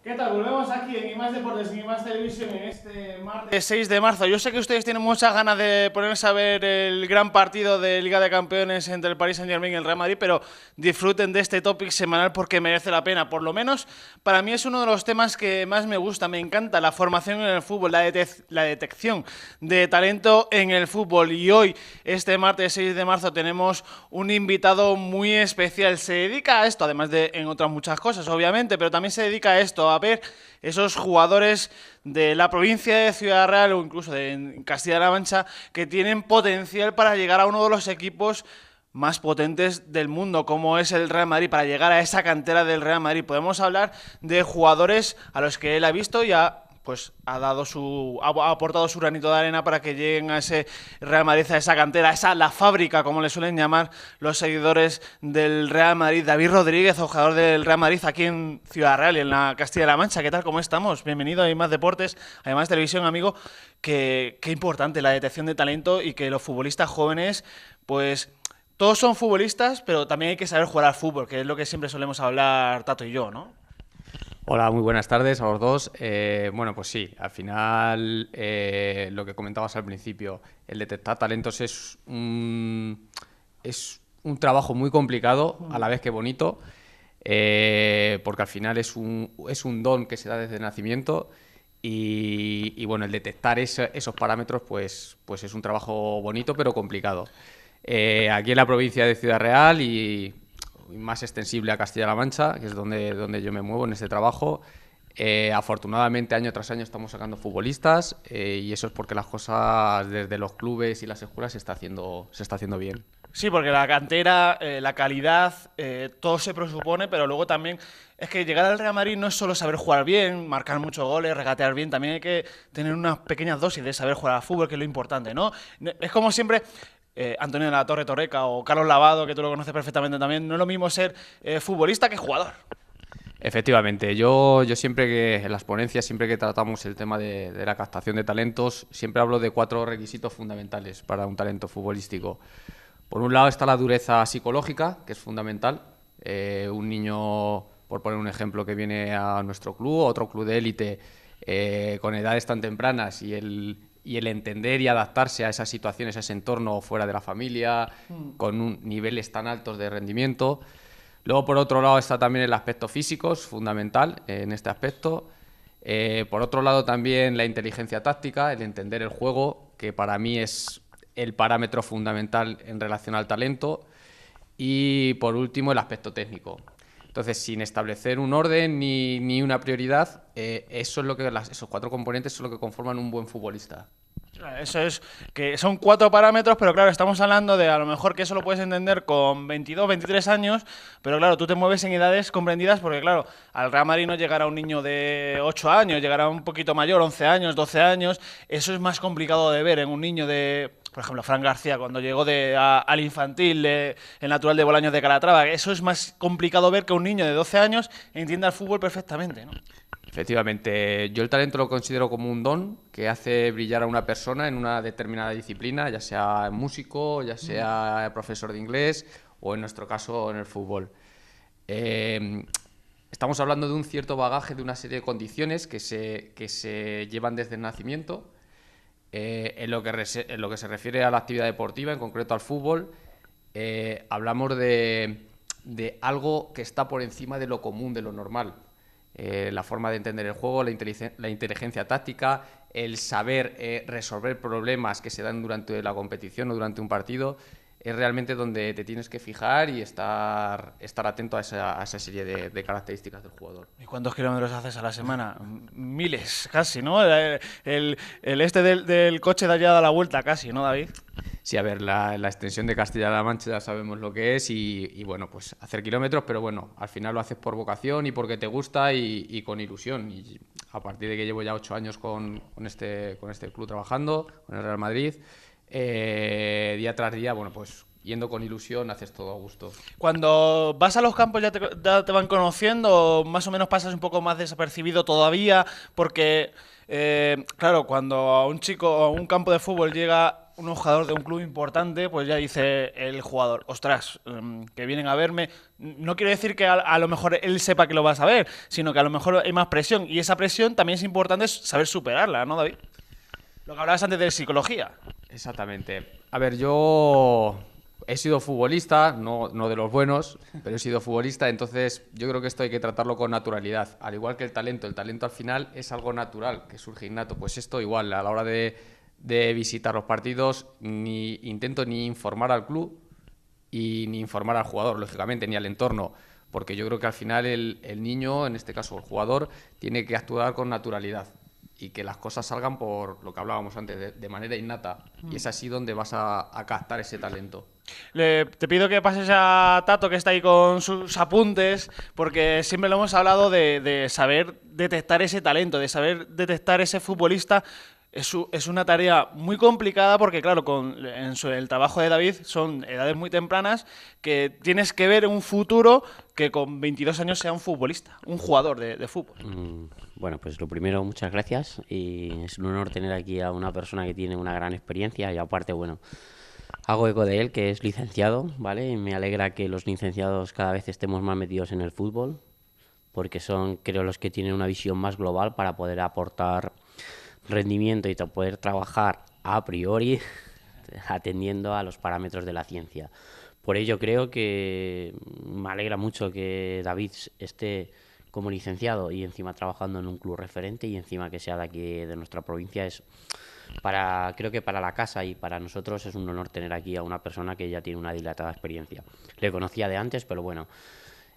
¿Qué tal? Volvemos aquí en IMAX Deportes, en IMAX Televisión, en este martes 6 de marzo. Yo sé que ustedes tienen muchas ganas de ponerse a ver el gran partido de Liga de Campeones entre el Paris Saint-Germain y el Real Madrid, pero disfruten de este topic semanal porque merece la pena. Por lo menos, para mí es uno de los temas que más me gusta. Me encanta la formación en el fútbol, la detección de talento en el fútbol. Y hoy, este martes 6 de marzo, tenemos un invitado muy especial. Se dedica a esto, además de en otras muchas cosas, obviamente, pero también se dedica a esto, a ver esos jugadores de la provincia de Ciudad Real o incluso de Castilla-La Mancha que tienen potencial para llegar a uno de los equipos más potentes del mundo, como es el Real Madrid, para llegar a esa cantera del Real Madrid. Podemos hablar de jugadores a los que él ha visto y pues ha aportado su granito de arena para que lleguen a ese Real Madrid, a esa cantera, la fábrica, como le suelen llamar los seguidores del Real Madrid. David Rodríguez, jugador del Real Madrid aquí en Ciudad Real y en la Castilla-La Mancha. ¿Qué tal? ¿Cómo estamos? Bienvenido a IMAX Deportes, además Televisión, amigo. Qué importante la detección de talento y que los futbolistas jóvenes, pues todos son futbolistas, pero también hay que saber jugar al fútbol, que es lo que siempre solemos hablar Tato y yo, ¿no? Hola, muy buenas tardes a los dos. Bueno, pues sí, al final lo que comentabas al principio, el detectar talentos es un trabajo muy complicado, a la vez que bonito, porque al final es un don que se da desde el nacimiento y bueno, el detectar esos parámetros pues es un trabajo bonito pero complicado. Aquí en la provincia de Ciudad Real y más extensible a Castilla-La Mancha, que es donde yo me muevo en este trabajo. Afortunadamente, año tras año estamos sacando futbolistas y eso es porque las cosas desde los clubes y las escuelas se está haciendo bien. Sí, porque la cantera, la calidad, todo se presupone, pero luego también es que llegar al Real Madrid no es solo saber jugar bien, marcar muchos goles, regatear bien, también hay que tener unas pequeñas dosis de saber jugar al fútbol, que es lo importante, ¿no? Es como siempre... Antonio de la Torre Torreca o Carlos Lavado, que tú lo conoces perfectamente también, no es lo mismo ser futbolista que jugador. Efectivamente, yo siempre que en las ponencias, siempre que tratamos el tema de la captación de talentos, siempre hablo de 4 requisitos fundamentales para un talento futbolístico. Por un lado está la dureza psicológica, que es fundamental. Un niño, por poner un ejemplo, que viene a nuestro club, otro club de élite, con edades tan tempranas y el entender y adaptarse a esas situaciones, a ese entorno fuera de la familia, con niveles tan altos de rendimiento. Luego, por otro lado, está también el aspecto físico, es fundamental en este aspecto. Por otro lado, también la inteligencia táctica, el entender el juego, que para mí es el parámetro fundamental en relación al talento. Y, por último, el aspecto técnico. Entonces, sin establecer un orden ni una prioridad, esos 4 componentes son lo que conforman un buen futbolista. Eso es, que son 4 parámetros, pero claro, estamos hablando de a lo mejor que eso lo puedes entender con 22, 23 años, pero claro, tú te mueves en edades comprendidas porque claro, al Real Madrid no llegará un niño de 8 años, llegará un poquito mayor, 11 años, 12 años, eso es más complicado de ver en un niño de... Por ejemplo, Fran García, cuando llegó al infantil, el natural de Bolaños de Calatrava, eso es más complicado ver que un niño de 12 años entienda el fútbol perfectamente, ¿no? Efectivamente, yo el talento lo considero como un don que hace brillar a una persona en una determinada disciplina, ya sea músico, ya sea profesor de inglés o en nuestro caso en el fútbol. Estamos hablando de un cierto bagaje, de una serie de condiciones que se llevan desde el nacimiento. En lo que se refiere a la actividad deportiva, en concreto al fútbol, hablamos de algo que está por encima de lo común, de lo normal. La forma de entender el juego, la inteligencia táctica, el saber resolver problemas que se dan durante la competición o durante un partido, es realmente donde te tienes que fijar y estar atento a esa serie de características del jugador. ¿Y cuántos kilómetros haces a la semana? Miles, casi, ¿no? Del coche de allá da la vuelta casi, ¿no, David? Sí, a ver, la extensión de Castilla-La Mancha ya sabemos lo que es y bueno, pues hacer kilómetros, pero bueno, al final lo haces por vocación y porque te gusta y con ilusión. Y a partir de que llevo ya 8 años con este club trabajando, con el Real Madrid, día tras día, bueno, pues yendo con ilusión haces todo a gusto. Cuando vas a los campos ya te van conociendo, o más o menos pasas un poco más desapercibido todavía, porque, claro, cuando a un chico a un campo de fútbol llega un jugador de un club importante, pues ya dice el jugador, ostras, que vienen a verme. No quiero decir que a lo mejor él sepa que lo vas a ver, sino que a lo mejor hay más presión. Y esa presión también es importante saber superarla, ¿no, David? Lo que hablabas antes de psicología. Exactamente. A ver, yo he sido futbolista, no de los buenos, pero he sido futbolista, entonces yo creo que esto hay que tratarlo con naturalidad. Al igual que el talento al final es algo natural, que surge innato. Pues esto igual, a la hora de visitar los partidos, ni intento ni informar al club y ni informar al jugador, lógicamente, ni al entorno. Porque yo creo que al final el niño, en este caso el jugador, tiene que actuar con naturalidad y que las cosas salgan por lo que hablábamos antes, de manera innata. Y es así donde vas a captar ese talento. Te pido que pases a Tato, que está ahí con sus apuntes, porque siempre lo hemos hablado de saber detectar ese talento, de saber detectar ese futbolista. Es una tarea muy complicada porque, claro, el trabajo de David son edades muy tempranas que tienes que ver un futuro que con 22 años sea un futbolista, un jugador de fútbol. Bueno, pues lo primero, muchas gracias y es un honor tener aquí a una persona que tiene una gran experiencia y aparte, bueno, hago eco de él, que es licenciado, ¿vale? Y me alegra que los licenciados cada vez estemos más metidos en el fútbol porque son, creo, los que tienen una visión más global para poder aportar rendimiento y poder trabajar a priori atendiendo a los parámetros de la ciencia. Por ello creo que me alegra mucho que David esté como licenciado y encima trabajando en un club referente y encima que sea de aquí de nuestra provincia. Creo que para la casa y para nosotros es un honor tener aquí a una persona que ya tiene una dilatada experiencia. Le conocía de antes, pero bueno,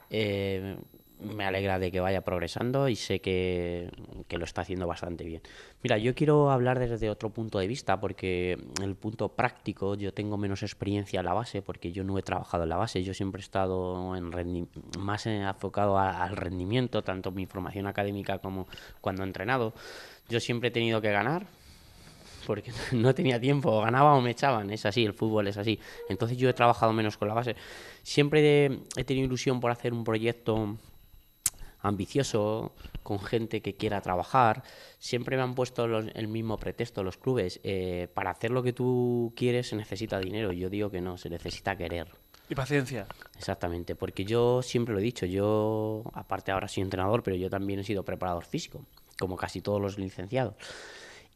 me alegra de que vaya progresando y sé que lo está haciendo bastante bien. Mira, yo quiero hablar desde otro punto de vista porque el punto práctico, yo tengo menos experiencia en la base porque yo no he trabajado en la base, yo siempre he estado más enfocado al rendimiento, tanto mi formación académica como cuando he entrenado. Yo siempre he tenido que ganar porque no tenía tiempo, o ganaba o me echaban, es así, el fútbol es así. Entonces yo he trabajado menos con la base. Siempre he tenido ilusión por hacer un proyecto ambicioso, con gente que quiera trabajar. Siempre me han puesto el mismo pretexto los clubes. Para hacer lo que tú quieres se necesita dinero. Yo digo que no, se necesita querer. Y paciencia. Exactamente, porque yo siempre lo he dicho, yo aparte ahora soy entrenador, pero yo también he sido preparador físico, como casi todos los licenciados.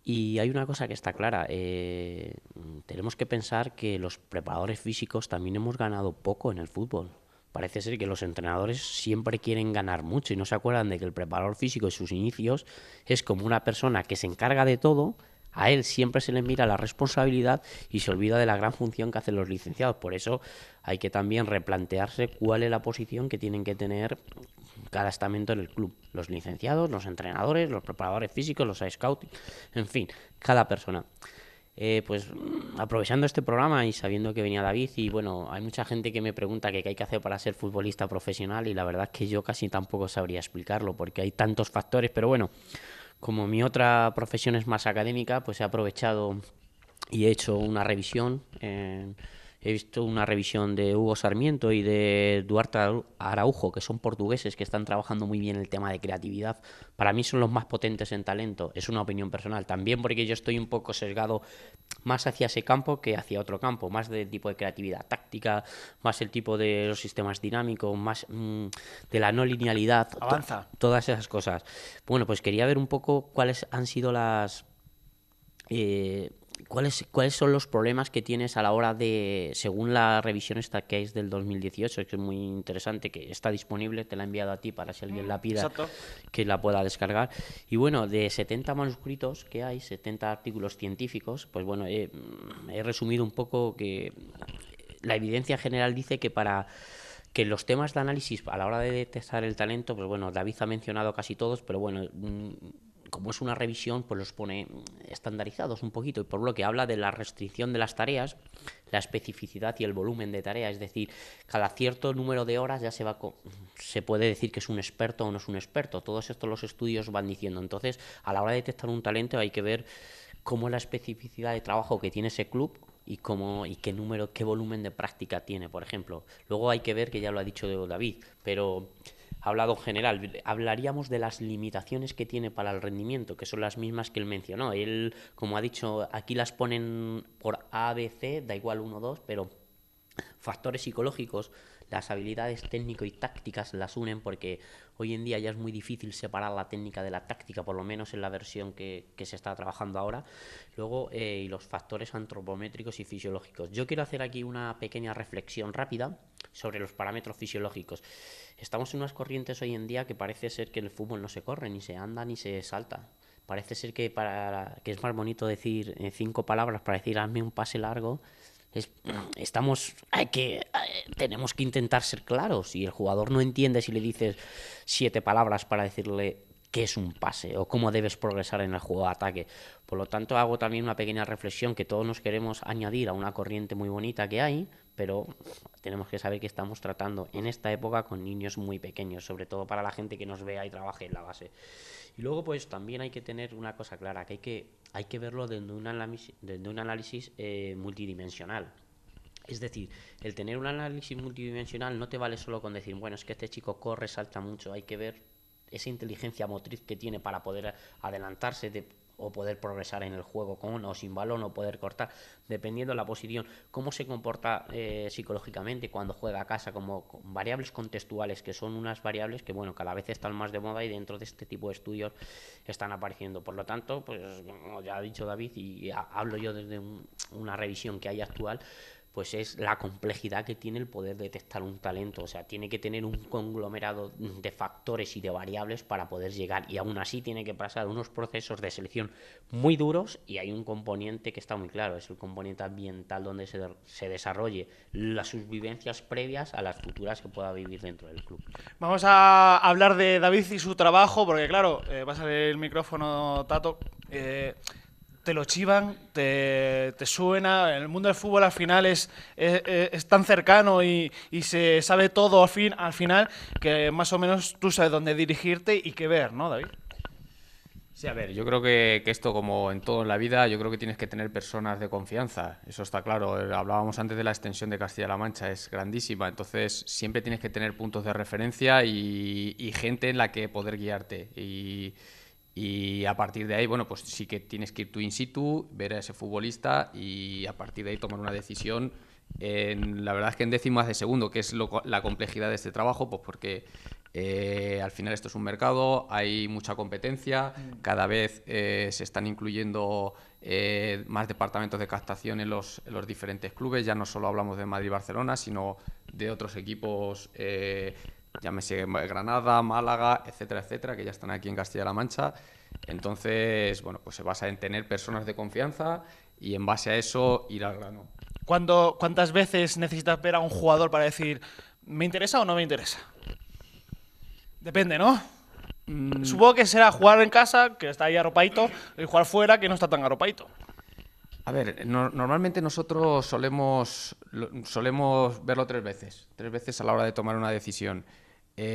Y hay una cosa que está clara, tenemos que pensar que los preparadores físicos también hemos ganado poco en el fútbol. Parece ser que los entrenadores siempre quieren ganar mucho y no se acuerdan de que el preparador físico en sus inicios es como una persona que se encarga de todo, a él siempre se le mira la responsabilidad y se olvida de la gran función que hacen los licenciados. Por eso hay que también replantearse cuál es la posición que tienen que tener cada estamento en el club. Los licenciados, los entrenadores, los preparadores físicos, los scouts, en fin, cada persona. Pues aprovechando este programa y sabiendo que venía David y bueno, hay mucha gente que me pregunta qué hay que hacer para ser futbolista profesional y la verdad es que yo casi tampoco sabría explicarlo porque hay tantos factores, pero bueno, como mi otra profesión es más académica, pues he aprovechado y he hecho una revisión. He visto una revisión de Hugo Sarmiento y de Duarte Araujo, que son portugueses que están trabajando muy bien el tema de creatividad. Para mí son los más potentes en talento, es una opinión personal. También porque yo estoy un poco sesgado más hacia ese campo que hacia otro campo, más del tipo de creatividad táctica, más el tipo de los sistemas dinámicos, más de la no linealidad. Avanza. Todas esas cosas. Bueno, pues quería ver un poco cuáles han sido ¿Cuáles son los problemas que tienes a la hora de, según la revisión esta que es del 2018, que es muy interesante, que está disponible, te la he enviado a ti para si alguien la pida, Exacto. que la pueda descargar. Y bueno, de 70 manuscritos que hay, 70 artículos científicos, pues bueno, he resumido un poco que la evidencia general dice que para que los temas de análisis a la hora de detectar el talento, pues bueno, David ha mencionado casi todos, pero bueno, como es una revisión, pues los pone estandarizados un poquito y por lo que habla de la restricción de las tareas, la especificidad y el volumen de tarea, es decir, cada cierto número de horas ya se puede decir que es un experto o no es un experto. Todos estos los estudios van diciendo. Entonces, a la hora de detectar un talento hay que ver cómo es la especificidad de trabajo que tiene ese club y qué volumen de práctica tiene, por ejemplo. Luego hay que ver, que ya lo ha dicho David, pero ha hablado en general. Hablaríamos de las limitaciones que tiene para el rendimiento, que son las mismas que él mencionó. Él, como ha dicho, aquí las ponen por A, B, C, da igual 1, 2, pero factores psicológicos, las habilidades técnico y tácticas las unen, porque hoy en día ya es muy difícil separar la técnica de la táctica, por lo menos en la versión que se está trabajando ahora. Luego, y los factores antropométricos y fisiológicos. Yo quiero hacer aquí una pequeña reflexión rápida sobre los parámetros fisiológicos. Estamos en unas corrientes hoy en día que parece ser que en el fútbol no se corre, ni se anda, ni se salta. Parece ser que es más bonito decir 5 palabras para decir hazme un pase largo. Tenemos que intentar ser claros. Si el jugador no entiende, si le dices 7 palabras para decirle qué es un pase o cómo debes progresar en el juego de ataque. Por lo tanto, hago también una pequeña reflexión que todos nos queremos añadir a una corriente muy bonita que hay, pero tenemos que saber que estamos tratando en esta época con niños muy pequeños, sobre todo para la gente que nos vea y trabaje en la base. Y luego, pues también hay que tener una cosa clara, que hay que verlo desde un análisis multidimensional. Es decir, el tener un análisis multidimensional no te vale solo con decir, bueno, es que este chico corre, salta mucho, hay que ver esa inteligencia motriz que tiene para poder adelantarse o poder progresar en el juego con o sin balón o poder cortar, dependiendo de la posición, cómo se comporta psicológicamente cuando juega a casa, como con variables contextuales, que son unas variables que, bueno, cada vez están más de moda y dentro de este tipo de estudios están apareciendo. Por lo tanto, pues como ya ha dicho David y hablo yo desde una revisión que hay actual, pues es la complejidad que tiene el poder detectar un talento. O sea, tiene que tener un conglomerado de factores y de variables para poder llegar, y aún así tiene que pasar unos procesos de selección muy duros, y hay un componente que está muy claro, es el componente ambiental, donde se desarrolle las sus vivencias previas a las futuras que pueda vivir dentro del club. Vamos a hablar de David y su trabajo, porque claro, va a salir el micrófono, Tato. Te lo chivan, te suena. En el mundo del fútbol al final es tan cercano y se sabe todo al final, que más o menos tú sabes dónde dirigirte y qué ver, ¿no, David? Sí, a ver, yo creo que esto, como en todo en la vida, yo creo que tienes que tener personas de confianza, eso está claro. Hablábamos antes de la extensión de Castilla-La Mancha, es grandísima, entonces siempre tienes que tener puntos de referencia y gente en la que poder guiarte. Y a partir de ahí, bueno, pues sí que tienes que ir tú in situ, ver a ese futbolista y a partir de ahí tomar una decisión. La verdad es que en décimas de segundo, que es la complejidad de este trabajo, pues porque al final esto es un mercado, hay mucha competencia, cada vez se están incluyendo más departamentos de captación en los diferentes clubes, ya no solo hablamos de Madrid y Barcelona, sino de otros equipos, llámese Granada, Málaga, etcétera, etcétera, que ya están aquí en Castilla-La Mancha. Entonces, bueno, pues se basa en tener personas de confianza y en base a eso ir al grano. ¿Cuántas veces necesitas ver a un jugador para decir, ¿me interesa o no me interesa? Depende, ¿no? Supongo que será jugar en casa, que está ahí arropadito, y jugar fuera, que no está tan arropadito. A ver, normalmente nosotros solemos verlo 3 veces. 3 veces a la hora de tomar una decisión.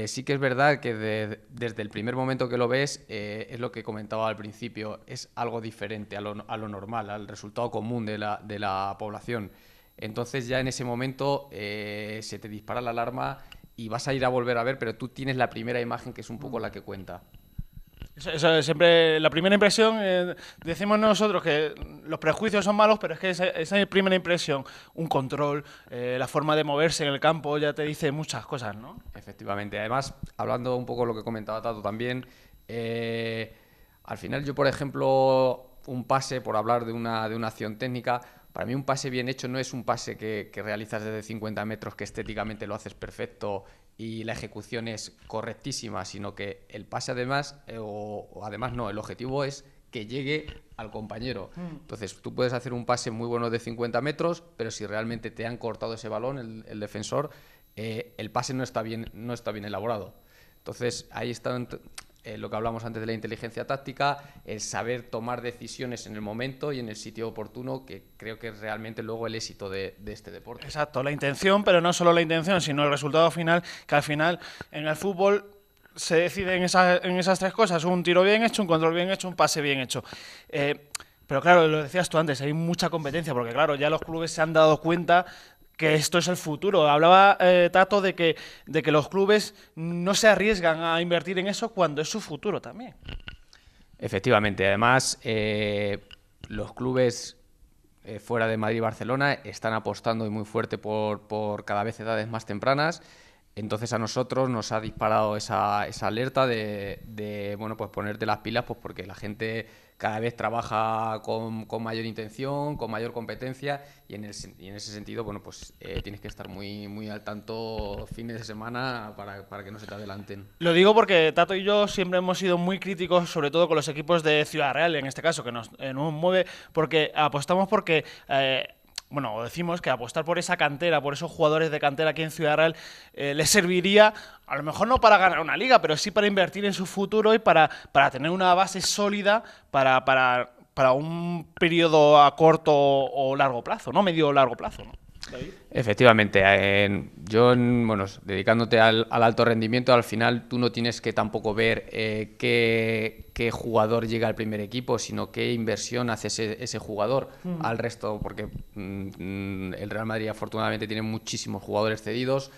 Sí que es verdad que desde el primer momento que lo ves, es lo que comentaba al principio, es algo diferente a lo normal, al resultado común de la población. Entonces ya en ese momento se te dispara la alarma y vas a ir a volver a ver, pero tú tienes la primera imagen, que es un poco la que cuenta. Eso siempre, la primera impresión, decimos nosotros que los prejuicios son malos, pero es que esa primera impresión, un control, la forma de moverse en el campo, ya te dice muchas cosas, ¿no? Efectivamente. Además, hablando un poco de lo que comentaba Tato también, al final yo, por ejemplo, un pase, por hablar de una acción técnica, para mí un pase bien hecho no es un pase que realizas desde 50 metros, que estéticamente lo haces perfecto y la ejecución es correctísima, sino que el pase además, el objetivo es que llegue al compañero. Entonces tú puedes hacer un pase muy bueno de 50 metros, pero si realmente te han cortado ese balón, el defensor, el pase no está bien elaborado. Entonces ahí está lo que hablamos antes de la inteligencia táctica, el saber tomar decisiones en el momento y en el sitio oportuno, que creo que es realmente luego el éxito de este deporte. Exacto, la intención, pero no solo la intención, sino el resultado final, que al final en el fútbol se decide en esas 3 cosas: un tiro bien hecho, un control bien hecho, un pase bien hecho. Pero claro, lo decías tú antes, hay mucha competencia, porque claro, ya los clubes se han dado cuenta que esto es el futuro. Hablaba Tato de que los clubes no se arriesgan a invertir en eso cuando es su futuro también. Efectivamente, además los clubes fuera de Madrid y Barcelona están apostando muy fuerte por cada vez edades más tempranas. Entonces a nosotros nos ha disparado esa alerta de bueno, pues ponerte las pilas, pues porque la gente cada vez trabaja con mayor intención, con mayor competencia, y en ese sentido, bueno, pues tienes que estar muy al tanto fines de semana para que no se te adelanten. Lo digo porque Tato y yo siempre hemos sido muy críticos, sobre todo con los equipos de Ciudad Real, en este caso, que nos mueve, porque apostamos porque... bueno, decimos que apostar por esa cantera, por esos jugadores de cantera aquí en Ciudad Real, les serviría, a lo mejor no para ganar una liga, pero sí para invertir en su futuro y para tener una base sólida para un periodo a corto o largo plazo, ¿no? Medio o largo plazo, ¿no? ¿David? Efectivamente, bueno, dedicándote al alto rendimiento, al final tú no tienes que tampoco ver qué jugador llega al primer equipo, sino qué inversión hace ese jugador al resto, porque el Real Madrid afortunadamente tiene muchísimos jugadores cedidos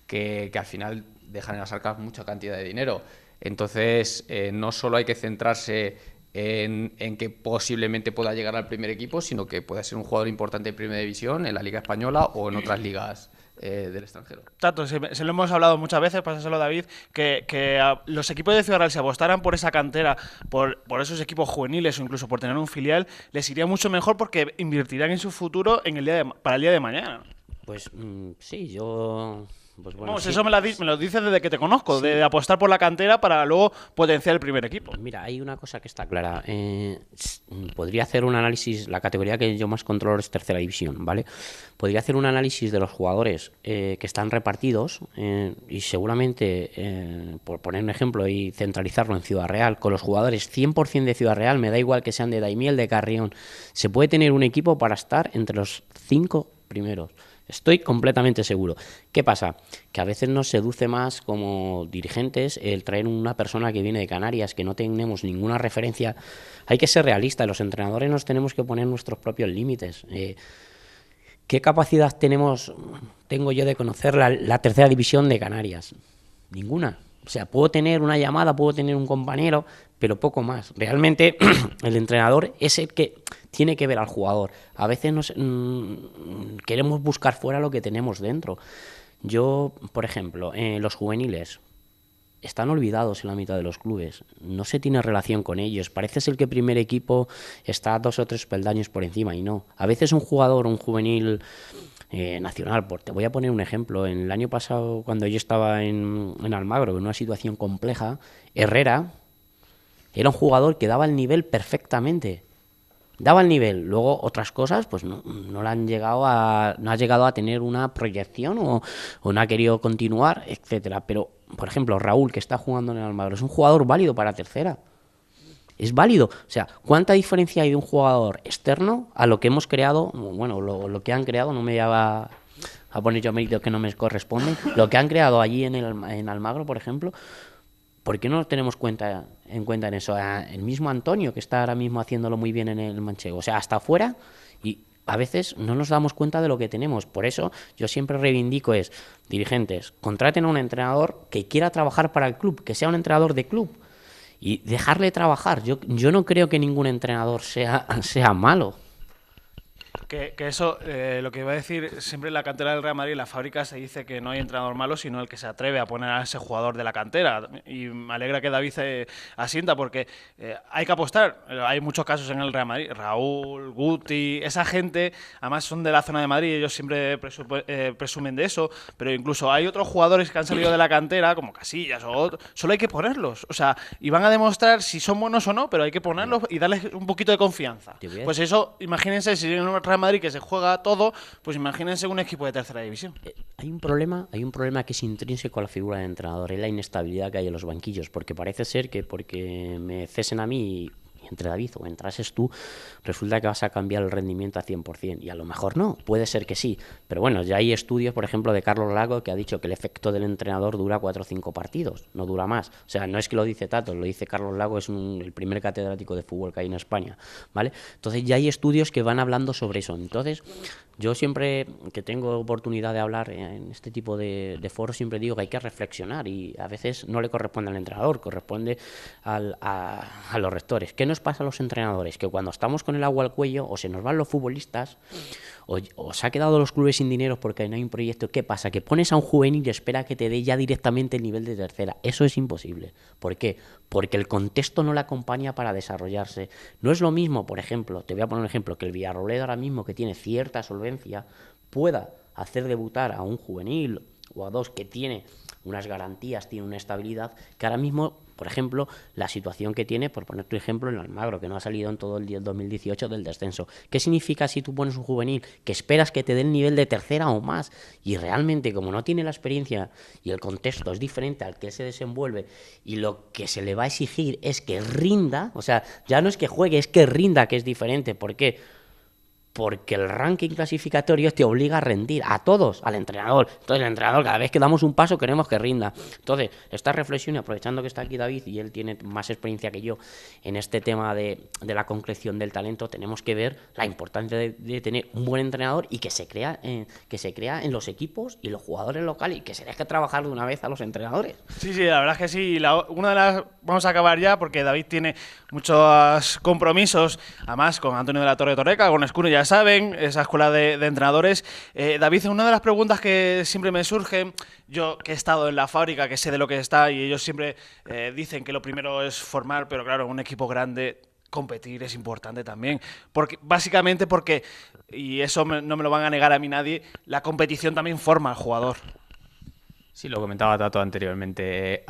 que al final dejan en las arcas mucha cantidad de dinero. Entonces, no solo hay que centrarse en que posiblemente pueda llegar al primer equipo, sino que pueda ser un jugador importante en Primera División, en la Liga Española o en otras ligas del extranjero. Tato, se lo hemos hablado muchas veces, pásaselo David, que los equipos de Ciudad Real, si apostaran por esa cantera, por esos equipos juveniles o incluso por tener un filial, les iría mucho mejor porque invertirían en su futuro para el día de mañana. Pues sí, yo... Pues bueno, Vamos, sí. eso me lo dices desde que te conozco, sí, de apostar por la cantera para luego potenciar el primer equipo. Pues mira, hay una cosa que está clara. Podría hacer un análisis, la categoría que yo más controlo es tercera división, ¿vale? Podría hacer un análisis de los jugadores que están repartidos y seguramente, por poner un ejemplo y centralizarlo en Ciudad Real, con los jugadores 100% de Ciudad Real, me da igual que sean de Daimiel, de Carrión, se puede tener un equipo para estar entre los 5 primeros. Estoy completamente seguro. ¿Qué pasa? Que a veces nos seduce más como dirigentes el traer una persona que viene de Canarias, que no tenemos ninguna referencia. Hay que ser realistas, los entrenadores nos tenemos que poner nuestros propios límites. ¿Qué capacidad tengo yo de conocer la tercera división de Canarias? Ninguna. O sea, puedo tener una llamada, puedo tener un compañero, pero poco más. Realmente el entrenador es el que tiene que ver al jugador. A veces queremos buscar fuera lo que tenemos dentro. Yo, por ejemplo, los juveniles están olvidados en la mitad de los clubes. No se tiene relación con ellos. Parece ser que el primer equipo está 2 o 3 peldaños por encima y no. A veces un jugador, un juvenil nacional, te voy a poner un ejemplo. El año pasado, cuando yo estaba en Almagro, en una situación compleja, Herrera era un jugador que daba el nivel perfectamente. Daba el nivel. Luego otras cosas pues no ha llegado a tener una proyección o no ha querido continuar, etcétera. Pero, por ejemplo, Raúl, que está jugando en el Almagro, es un jugador válido para tercera. Es válido. O sea, ¿cuánta diferencia hay de un jugador externo a lo que hemos creado? Bueno, lo que han creado, no me va a poner yo mérito que no me corresponde. Lo que han creado allí en Almagro, por ejemplo, ¿por qué no nos tenemos en cuenta en eso? El mismo Antonio, que está ahora mismo haciéndolo muy bien en el Manchego. O sea, hasta afuera, y a veces no nos damos cuenta de lo que tenemos. Por eso yo siempre reivindico dirigentes, contraten a un entrenador que quiera trabajar para el club, que sea un entrenador de club. Y dejarle trabajar. Yo no creo que ningún entrenador sea malo. Que eso, lo que iba a decir, siempre en la cantera del Real Madrid, en la fábrica se dice que no hay entrenador malo, sino el que se atreve a poner a ese jugador de la cantera. Y me alegra que David asienta, porque hay que apostar. Hay muchos casos en el Real Madrid. Raúl, Guti, esa gente, además son de la zona de Madrid, ellos siempre presumen de eso, pero incluso hay otros jugadores que han salido de la cantera, como Casillas o otros, solo hay que ponerlos. O sea, y van a demostrar si son buenos o no, pero hay que ponerlos y darles un poquito de confianza. Pues eso, imagínense, si en el Real Madrid que se juega todo, pues imagínense un equipo de tercera división. Hay un problema que es intrínseco a la figura del entrenador, es la inestabilidad que hay en los banquillos, porque parece ser que porque me cesen a mí y entre David o entrases tú, resulta que vas a cambiar el rendimiento a 100%. Y a lo mejor no, puede ser que sí. Pero bueno, ya hay estudios, por ejemplo, de Carlos Lago, que ha dicho que el efecto del entrenador dura 4 o 5 partidos, no dura más. O sea, no es que lo dice Tato, lo dice Carlos Lago, es el primer catedrático de fútbol que hay en España, ¿vale? Entonces ya hay estudios que van hablando sobre eso. Entonces, yo siempre que tengo oportunidad de hablar en este tipo de foros, siempre digo que hay que reflexionar y a veces no le corresponde al entrenador, corresponde a los rectores. ¿Qué nos pasa a los entrenadores? Que cuando estamos con el agua al cuello o se nos van los futbolistas o se ha quedado los clubes sin dinero porque no hay un proyecto. ¿Qué pasa? Que pones a un juvenil y espera que te dé ya directamente el nivel de tercera. Eso es imposible. ¿Por qué? Porque el contexto no le acompaña para desarrollarse. No es lo mismo, por ejemplo, te voy a poner un ejemplo, que el Villarrobledo ahora mismo, que tiene cierta solvencia, pueda hacer debutar a un juvenil o a dos que tiene unas garantías, tiene una estabilidad, que ahora mismo, por ejemplo, la situación que tiene, por poner tu ejemplo, en Almagro, que no ha salido en todo el 2018 del descenso. ¿Qué significa si tú pones un juvenil que esperas que te dé el nivel de tercera o más? Y realmente, como no tiene la experiencia y el contexto es diferente al que se desenvuelve y lo que se le va a exigir es que rinda, o sea, ya no es que juegue, es que rinda, que es diferente. ¿Por qué? Porque el ranking clasificatorio te obliga a rendir a todos, al entrenador. Entonces el entrenador, cada vez que damos un paso, queremos que rinda. Entonces, esta reflexión, y aprovechando que está aquí David y él tiene más experiencia que yo en este tema de la concreción del talento, tenemos que ver la importancia de tener un buen entrenador y que se crea en los equipos y los jugadores locales y que se deje trabajar de una vez a los entrenadores. Sí, la verdad es que sí. Vamos a acabar ya porque David tiene muchos compromisos, además con Antonio de la Torre Torreca, con Escuno, ya saben, esa escuela de entrenadores. David, una de las preguntas que siempre me surge, yo que he estado en la fábrica, que sé de lo que está, y ellos siempre dicen que lo primero es formar, pero claro, en un equipo grande competir es importante también, básicamente porque, y eso no me lo van a negar a mí nadie, la competición también forma al jugador. Sí, lo comentaba Tato anteriormente.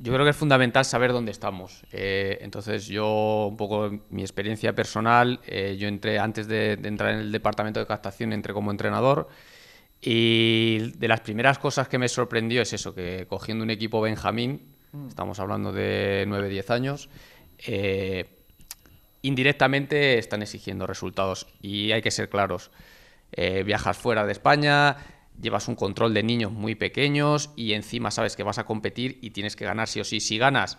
Yo creo que es fundamental saber dónde estamos. Entonces yo, un poco mi experiencia personal, yo entré antes de entrar en el departamento de captación, entré como entrenador, y de las primeras cosas que me sorprendió es eso, que cogiendo un equipo benjamín, estamos hablando de 9-10 años, indirectamente están exigiendo resultados y hay que ser claros. Viajas fuera de España, llevas un control de niños muy pequeños y encima sabes que vas a competir y tienes que ganar sí o sí. Si ganas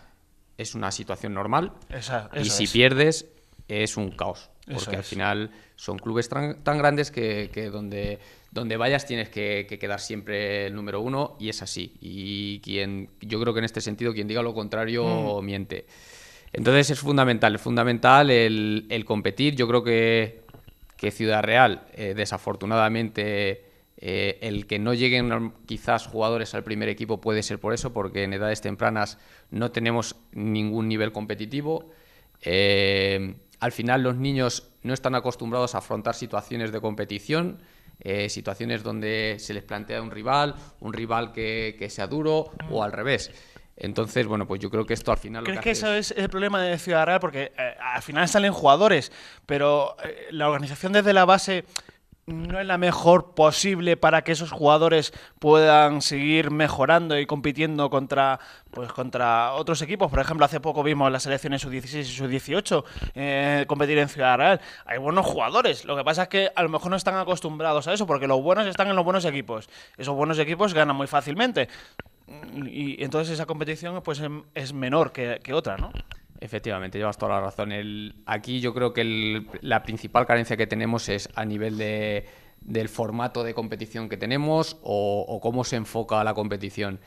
es una situación normal y si pierdes es un caos. Porque al final son clubes tan grandes que donde vayas tienes que quedar siempre el número uno y es así. Y yo creo que en este sentido quien diga lo contrario miente. Entonces es fundamental el competir. Yo creo que Ciudad Real, desafortunadamente, el que no lleguen quizás jugadores al primer equipo puede ser por eso, porque en edades tempranas no tenemos ningún nivel competitivo. Al final los niños no están acostumbrados a afrontar situaciones de competición, situaciones donde se les plantea un rival que sea duro o al revés. Entonces, bueno, pues yo creo que esto al final... ¿Crees que eso es el problema de Ciudad Real? Porque al final salen jugadores, pero la organización desde la base no es la mejor posible para que esos jugadores puedan seguir mejorando y compitiendo contra otros equipos. Por ejemplo, hace poco vimos las selecciones sub-16 y sub-18 competir en Ciudad Real. Hay buenos jugadores, lo que pasa es que a lo mejor no están acostumbrados a eso, porque los buenos están en los buenos equipos. Esos buenos equipos ganan muy fácilmente. Y entonces esa competición pues es menor que otra, ¿no? Efectivamente, llevas toda la razón. Aquí yo creo que la principal carencia que tenemos es a nivel del formato de competición que tenemos o cómo se enfoca la competición.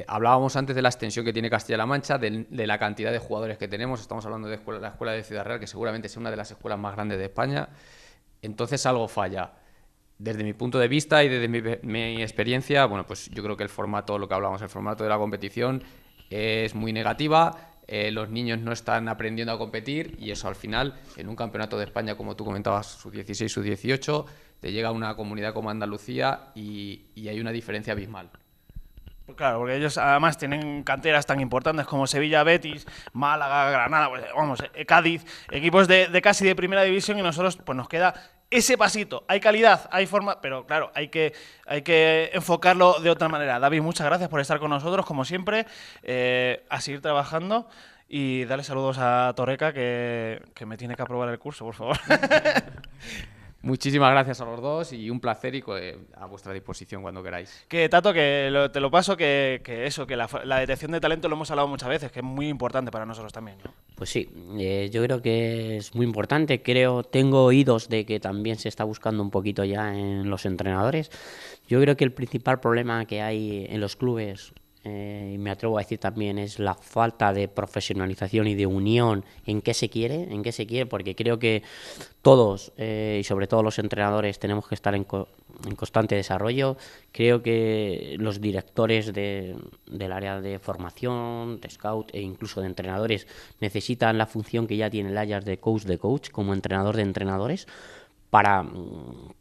Hablábamos antes de la extensión que tiene Castilla-La Mancha, de la cantidad de jugadores que tenemos. Estamos hablando de la escuela de Ciudad Real, que seguramente es una de las escuelas más grandes de España. Entonces algo falla. Desde mi punto de vista y desde mi experiencia, bueno, pues yo creo que el formato de la competición es muy negativa. Los niños no están aprendiendo a competir y eso al final, en un campeonato de España, como tú comentabas, sub-16, sub-18, te llega a una comunidad como Andalucía y hay una diferencia abismal. Pues claro, porque ellos además tienen canteras tan importantes como Sevilla, Betis, Málaga, Granada, pues, Cádiz, equipos de casi de primera división, y nosotros pues nos queda ese pasito. Hay calidad, hay forma, pero claro, hay que enfocarlo de otra manera. David, muchas gracias por estar con nosotros, como siempre, a seguir trabajando Y dale saludos a Torreca, que me tiene que aprobar el curso, por favor. Muchísimas gracias a los dos y un placer y a vuestra disposición cuando queráis. Que Tato, te lo paso, que la detección de talento lo hemos hablado muchas veces, que es muy importante para nosotros también, ¿no? Pues sí, yo creo que es muy importante. Tengo oídos de que también se está buscando un poquito ya en los entrenadores. Yo creo que el principal problema que hay en los clubes, y me atrevo a decir también, es la falta de profesionalización y de unión en qué se quiere, porque creo que todos, y sobre todo los entrenadores, tenemos que estar en constante desarrollo. Creo que los directores del área de formación, de scout e incluso de entrenadores necesitan la función que ya tiene el Ajax de coach como entrenador de entrenadores, para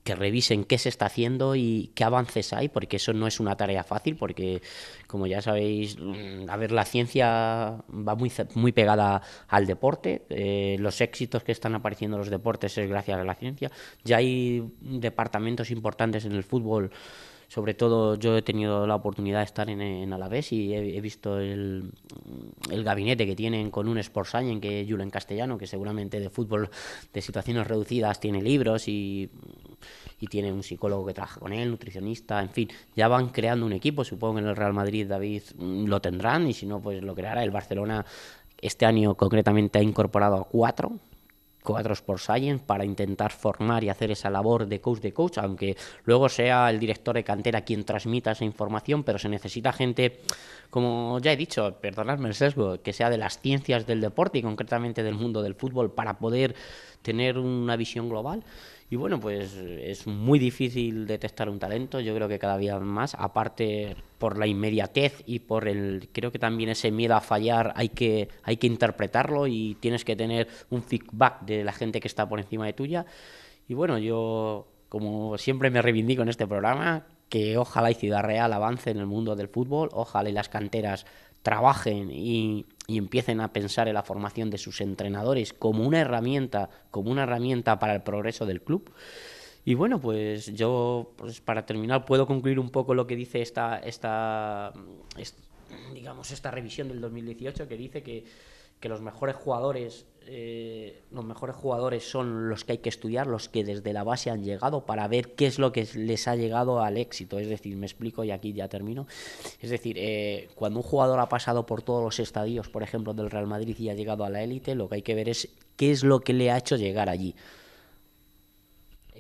que revisen qué se está haciendo y qué avances hay, porque eso no es una tarea fácil, porque como ya sabéis, la ciencia va muy pegada al deporte. Los éxitos que están apareciendo en los deportes es gracias a la ciencia. Ya hay departamentos importantes en el fútbol. Sobre todo yo he tenido la oportunidad de estar en Alavés y he visto el gabinete que tienen con un Sport Science, que es Julen Castellano, que seguramente de fútbol de situaciones reducidas tiene libros y tiene un psicólogo que trabaja con él, nutricionista, en fin, ya van creando un equipo. Supongo que en el Real Madrid, David, lo tendrán, y si no, pues lo creará. El Barcelona este año concretamente ha incorporado a cuatro Sport Science para intentar formar y hacer esa labor de coach, aunque luego sea el director de cantera quien transmita esa información, pero se necesita gente, como ya he dicho, perdonadme el sesgo, que sea de las ciencias del deporte y concretamente del mundo del fútbol, para poder tener una visión global. Y bueno, pues es muy difícil detectar un talento, yo creo que cada día más, aparte por la inmediatez y creo que también ese miedo a fallar hay que interpretarlo, y tienes que tener un feedback de la gente que está por encima de tuya. Y bueno, yo, como siempre me reivindico en este programa, que ojalá y Ciudad Real avance en el mundo del fútbol, ojalá y las canteras trabajen y empiecen a pensar en la formación de sus entrenadores como una herramienta para el progreso del club. Y bueno, pues yo, pues para terminar, puedo concluir un poco lo que dice esta revisión del 2018, que dice que los mejores jugadores son los que hay que estudiar, los que desde la base han llegado, para ver qué es lo que les ha llegado al éxito. Es decir, me explico y aquí ya termino. Es decir, cuando un jugador ha pasado por todos los estadios, por ejemplo, del Real Madrid, y ha llegado a la élite, lo que hay que ver es qué es lo que le ha hecho llegar allí.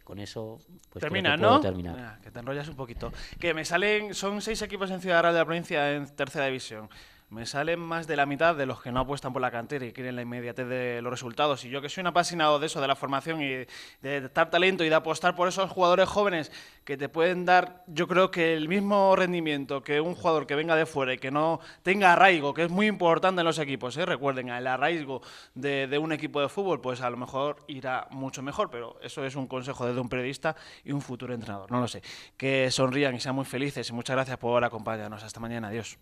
Con eso, pues termina, creo que puedo ¿no? terminar. Que te enrollas un poquito. Que me salen, son 6 equipos en Ciudad Real de la provincia en tercera división. Me salen más de la mitad de los que no apuestan por la cantera y quieren la inmediatez de los resultados. Y yo, que soy un apasionado de eso, de la formación y de detectar talento y de apostar por esos jugadores jóvenes que te pueden dar, yo creo que el mismo rendimiento que un jugador que venga de fuera y que no tenga arraigo, que es muy importante en los equipos, ¿eh? Recuerden, el arraigo de un equipo de fútbol, pues a lo mejor irá mucho mejor, pero eso es un consejo desde un periodista y un futuro entrenador, no lo sé. Que sonrían y sean muy felices, y muchas gracias por acompañarnos. Hasta mañana, adiós.